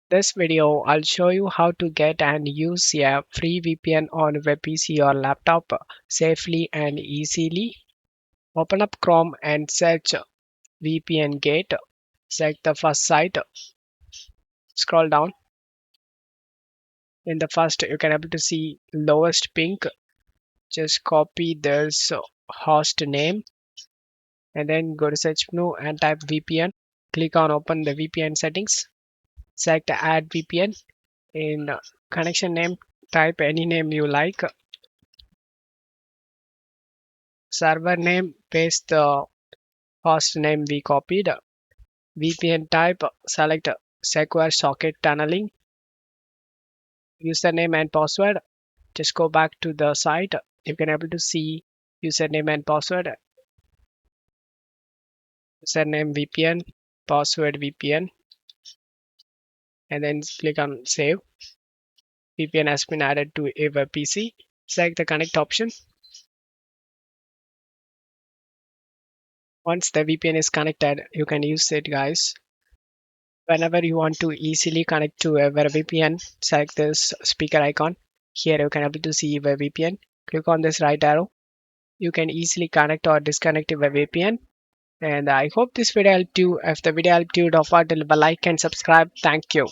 This video, I'll show you how to get and use a free VPN on web PC or laptop safely and easily. Open up Chrome and search VPN Gate. Select the first site. Scroll down. In the first, you can able to see lowest ping. Just copy this host name and then go to search menu and type VPN. Click on open the VPN settings. Select add VPN. In connection name, type any name you like. Server name, paste the host name we copied. VPN type, select secure socket tunneling. Username and password, just go back to the site. You can able to see username and password. Username VPN, password VPN, and then click on save. VPN has been added to a web PC. Select the connect option. Once the VPN is connected, you can use it, guys. Whenever you want to easily connect to a VPN, select this speaker icon. Here you can able to see a VPN. Click on this right arrow. You can easily connect or disconnect your VPN. And I hope this video helped you. If the video helped you, don't forget to leave a like and subscribe. Thank you.